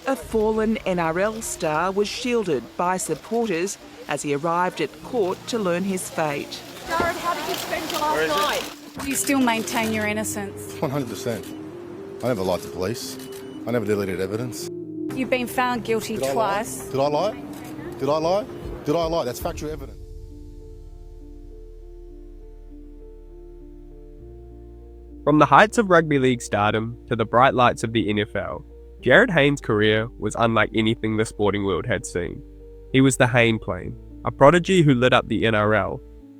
A fallen NRL star was shielded by supporters as he arrived at court to learn his fate. Jarryd, how did you spend your last night? Do you still maintain your innocence? 100%. I never lied to police. I never deleted evidence. You've been found guilty twice. Did I lie? Did I lie? Did I lie? That's factual evidence. From the heights of rugby league stardom to the bright lights of the NFL, Jarryd Hayne's career was unlike anything the sporting world had seen. He was the Hayne plane, a prodigy who lit up the NRL,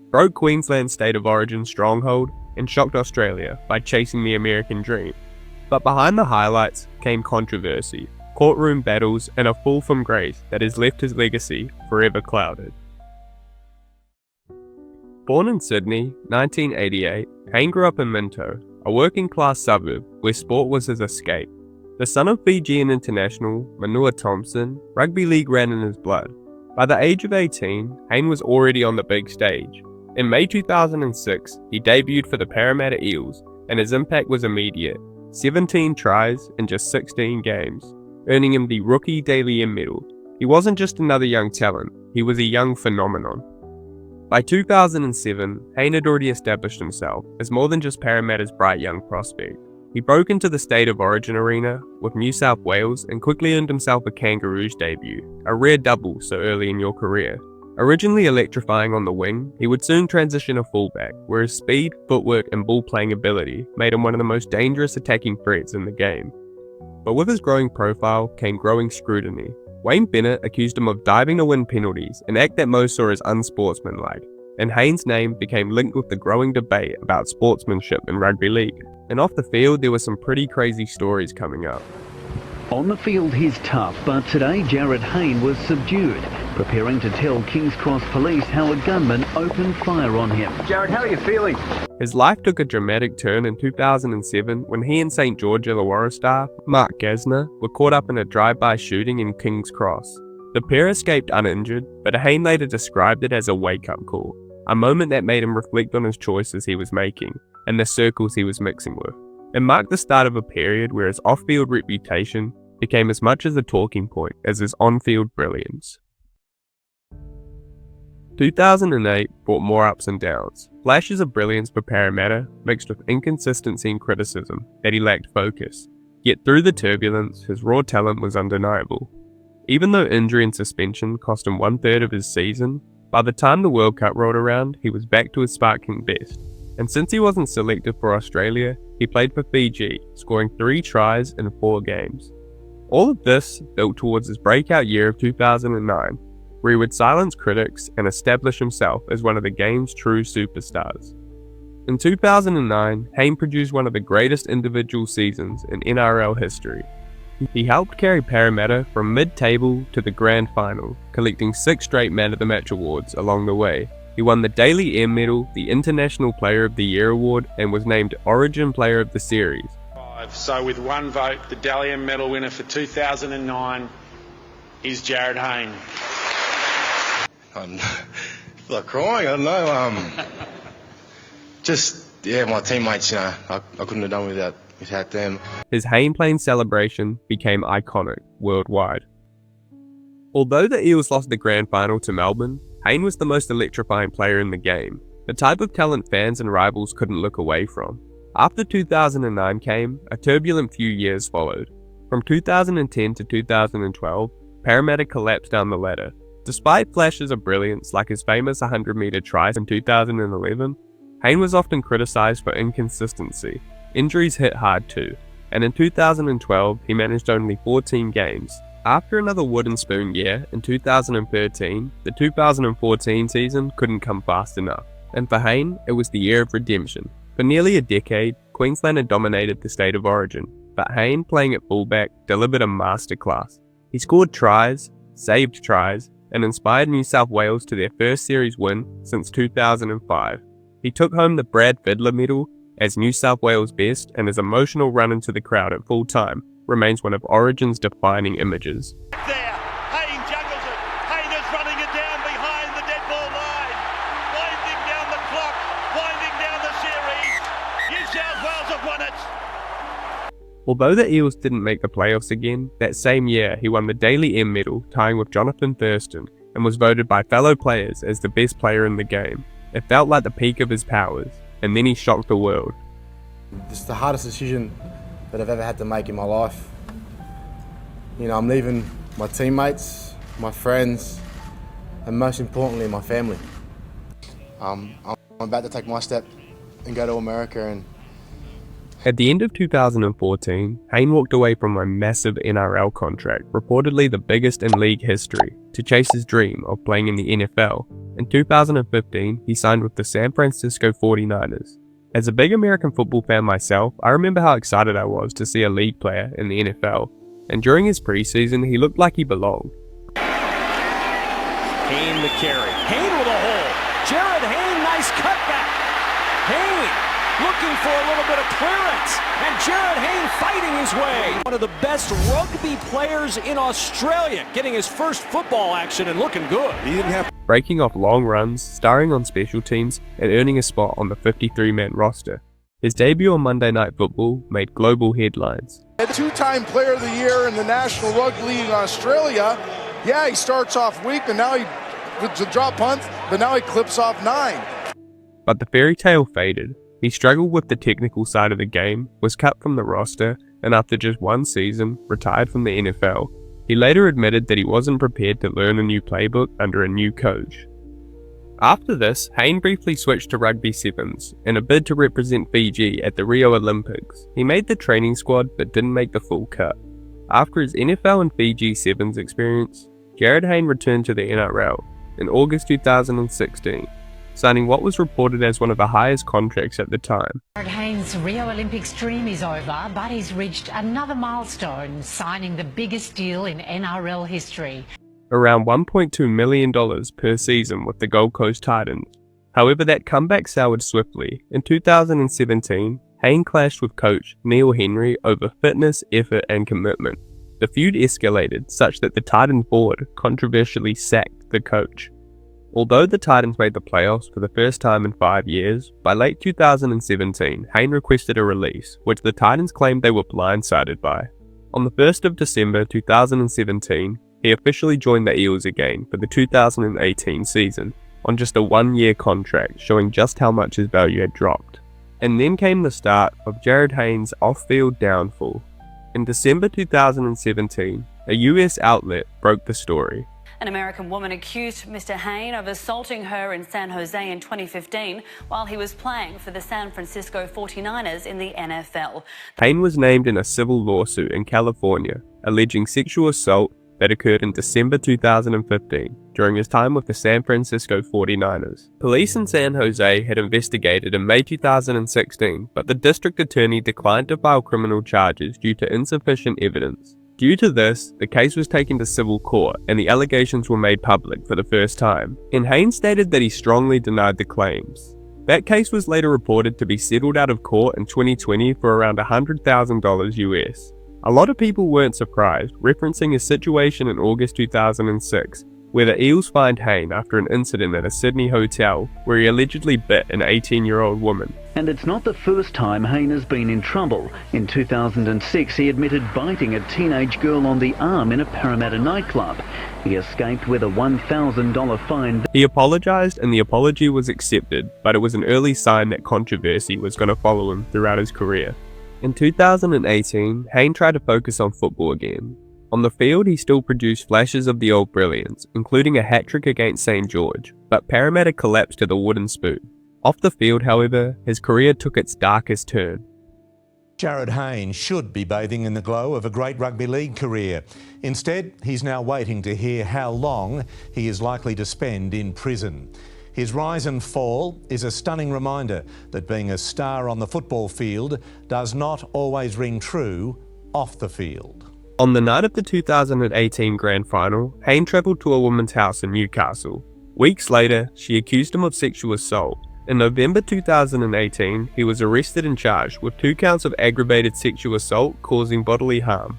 broke Queensland's state of origin stronghold, and shocked Australia by chasing the American dream. But behind the highlights came controversy, courtroom battles, and a fall from grace that has left his legacy forever clouded. Born in Sydney, 1988, Hayne grew up in Minto, a working-class suburb where sport was his escape. The son of Fijian international Manua Thompson, rugby league ran in his blood. By the age of 18, Hayne was already on the big stage. In May 2006, he debuted for the Parramatta Eels, and his impact was immediate. 17 tries in just 16 games, earning him the Rookie Daily M medal. He wasn't just another young talent, he was a young phenomenon. By 2007, Hayne had already established himself as more than just Parramatta's bright young prospect. He broke into the State of Origin arena with New South Wales and quickly earned himself a Kangaroos debut, a rare double so early in your career. Originally electrifying on the wing, he would soon transition to fullback, where his speed, footwork and ball-playing ability made him one of the most dangerous attacking threats in the game. But with his growing profile came growing scrutiny. Wayne Bennett accused him of diving to win penalties, an act that most saw as unsportsmanlike, and Hayne's name became linked with the growing debate about sportsmanship in rugby league. And off the field, there were some pretty crazy stories coming up. On the field, he's tough, but today Jarryd Hayne was subdued, preparing to tell King's Cross Police how a gunman opened fire on him. Jarryd, how are you feeling? His life took a dramatic turn in 2007 when he and St George Illawarra star Mark Gasner were caught up in a drive-by shooting in King's Cross. The pair escaped uninjured, but Hayne later described it as a wake-up call, a moment that made him reflect on his choices he was making and the circles he was mixing with. It marked the start of a period where his off-field reputation became as much as a talking point as his on-field brilliance. 2008 brought more ups and downs, flashes of brilliance for Parramatta mixed with inconsistency and criticism that he lacked focus. Yet through the turbulence, his raw talent was undeniable. Even though injury and suspension cost him 1/3 of his season, by the time the World Cup rolled around, he was back to his sparkling best. And since he wasn't selected for Australia, he played for Fiji, scoring 3 tries in 4 games. All of this built towards his breakout year of 2009, where he would silence critics and establish himself as one of the game's true superstars. In 2009, Hayne produced one of the greatest individual seasons in NRL history. He helped carry Parramatta from mid-table to the grand final, collecting 6 straight Man of the Match awards along the way. He won the Daily M medal, the International Player of the Year award, and was named Origin Player of the Series. So with 1 vote, the Daily M medal winner for 2009 is Jarryd Hayne. I'm like crying, I don't know. My teammates, I couldn't have done without them. His Hayne plane celebration became iconic worldwide. Although the Eels lost the grand final to Melbourne, Hayne was the most electrifying player in the game, the type of talent fans and rivals couldn't look away from. After 2009 came, a turbulent few years followed. From 2010 to 2012, Parramatta collapsed down the ladder. Despite flashes of brilliance like his famous 100-metre try in 2011, Hayne was often criticised for inconsistency. Injuries hit hard too, and in 2012 he managed only 14 games. After another wooden spoon year in 2013, the 2014 season couldn't come fast enough, and for Hayne it was the year of redemption. For nearly a decade, Queensland had dominated the State of Origin, but Hayne, playing at fullback, delivered a masterclass. He scored tries, saved tries, and inspired New South Wales to their first series win since 2005. He took home the Brad Fiddler medal as New South Wales' best, and his emotional run into the crowd at full time remains one of Origin's defining images. There, Hayne juggles it. Hayne is running it down behind the dead ball line, winding down the clock, winding down the series. New South Wales have won it. Although the Eels didn't make the playoffs again, that same year he won the Daily M medal, tying with Jonathan Thurston, and was voted by fellow players as the best player in the game. It felt like the peak of his powers, and then he shocked the world. It's the hardest decision that I've ever had to make in my life. You know, I'm leaving my teammates, my friends, and most importantly, my family. I'm about to take my step and go to America. And at the end of 2014, Hayne walked away from a massive NRL contract, reportedly the biggest in league history, to chase his dream of playing in the NFL. In 2015, he signed with the San Francisco 49ers. As a big American football fan myself, I remember how excited I was to see a league player in the NFL, and during his preseason, he looked like he belonged. Hayne the carry. Hayne with a hole. Jarryd Hayne, nice cutback. Hayne looking for a little bit of clearance, and Jarryd Hayne fighting his way. One of the best rugby players in Australia, getting his first football action and looking good. He didn't have breaking off long runs, starring on special teams, and earning a spot on the 53-man roster. His debut on Monday Night Football made global headlines. A two-time Player of the Year in the National Rugby League in Australia. Yeah, he starts off weak, but now it's a drop punt, but now he clips off 9. But the fairy tale faded. He struggled with the technical side of the game, was cut from the roster, and after just one season, retired from the NFL. He later admitted that he wasn't prepared to learn a new playbook under a new coach. After this, Hayne briefly switched to rugby sevens in a bid to represent Fiji at the Rio Olympics. He made the training squad but didn't make the full cut. After his NFL and Fiji sevens experience, Jarryd Hayne returned to the NRL in August 2016, signing what was reported as one of the highest contracts at the time. Jarryd Hayne's Rio Olympics dream is over, but he's reached another milestone, signing the biggest deal in NRL history. Around $1.2 million per season with the Gold Coast Titans. However, that comeback soured swiftly. In 2017, Hayne clashed with coach Neil Henry over fitness, effort and commitment. The feud escalated such that the Titans board controversially sacked the coach. Although the Titans made the playoffs for the first time in 5 years, by late 2017, Hayne requested a release, which the Titans claimed they were blindsided by. On the 1st of December 2017, he officially joined the Eels again for the 2018 season, on just a one-year contract, showing just how much his value had dropped. And then came the start of Jarryd Hayne's off-field downfall. In December 2017, a US outlet broke the story. An American woman accused Mr. Hayne of assaulting her in San Jose in 2015 while he was playing for the San Francisco 49ers in the NFL. Hayne was named in a civil lawsuit in California, alleging sexual assault that occurred in December 2015 during his time with the San Francisco 49ers. Police in San Jose had investigated in May 2016, but the district attorney declined to file criminal charges due to insufficient evidence. Due to this, the case was taken to civil court and the allegations were made public for the first time, and Hayne stated that he strongly denied the claims. That case was later reported to be settled out of court in 2020 for around $100,000 US. A lot of people weren't surprised, referencing a situation in August 2006, where the Eels fined Hayne after an incident at a Sydney hotel where he allegedly bit an 18-year-old woman. And it's not the first time Hayne has been in trouble. In 2006, he admitted biting a teenage girl on the arm in a Parramatta nightclub. He escaped with a $1,000 fine. He apologised and the apology was accepted, but it was an early sign that controversy was going to follow him throughout his career. In 2018, Hayne tried to focus on football again. On the field, he still produced flashes of the old brilliance, including a hat-trick against St George, but Parramatta collapsed to the wooden spoon. Off the field, however, his career took its darkest turn. Jarryd Hayne should be bathing in the glow of a great rugby league career. Instead, he's now waiting to hear how long he is likely to spend in prison. His rise and fall is a stunning reminder that being a star on the football field does not always ring true off the field. On the night of the 2018 Grand Final, Hayne travelled to a woman's house in Newcastle. Weeks later, she accused him of sexual assault. In November 2018, he was arrested and charged with 2 counts of aggravated sexual assault causing bodily harm.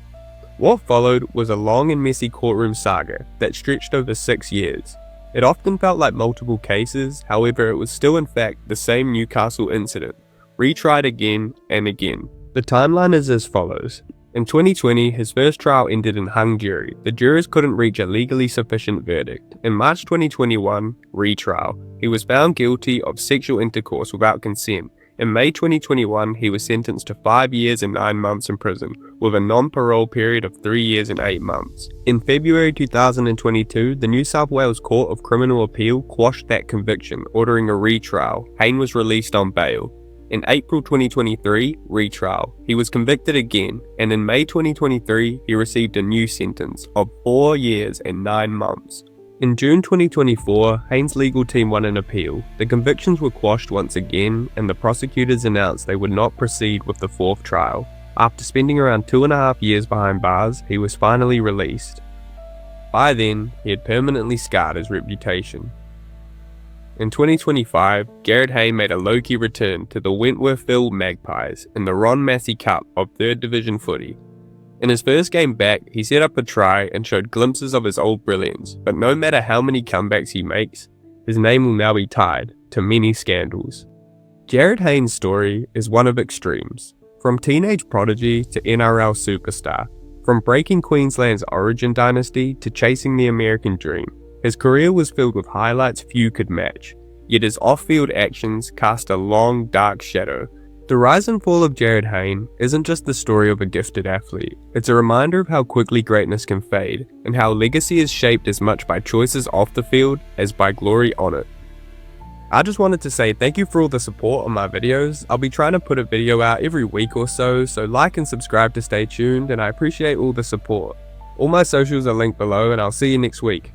What followed was a long and messy courtroom saga that stretched over 6 years. It often felt like multiple cases, however it was still in fact the same Newcastle incident, retried again and again. The timeline is as follows. In 2020, his first trial ended in hung jury. The jurors couldn't reach a legally sufficient verdict. In March 2021, retrial. He was found guilty of sexual intercourse without consent. In May 2021, he was sentenced to 5 years and 9 months in prison, with a non-parole period of 3 years and 8 months. In February 2022, the New South Wales Court of Criminal Appeal quashed that conviction, ordering a retrial. Hayne was released on bail. In April 2023, retrial. He was convicted again, and in May 2023, he received a new sentence of 4 years and 9 months. In June 2024, Hayne's legal team won an appeal. The convictions were quashed once again, and the prosecutors announced they would not proceed with the fourth trial. After spending around 2.5 years behind bars, he was finally released. By then, he had permanently scarred his reputation. In 2025, Jarryd Hayne made a low-key return to the Wentworthville Magpies in the Ron Massey Cup of 3rd Division footy. In his first game back, he set up a try and showed glimpses of his old brilliance, but no matter how many comebacks he makes, his name will now be tied to many scandals. Jarryd Hayne's story is one of extremes. From teenage prodigy to NRL superstar, from breaking Queensland's origin dynasty to chasing the American dream, his career was filled with highlights few could match, yet his off-field actions cast a long, dark shadow. The rise and fall of Jarryd Hayne isn't just the story of a gifted athlete, it's a reminder of how quickly greatness can fade, and how legacy is shaped as much by choices off the field as by glory on it. I just wanted to say thank you for all the support on my videos. I'll be trying to put a video out every week or so like and subscribe to stay tuned, and I appreciate all the support. All my socials are linked below, and I'll see you next week.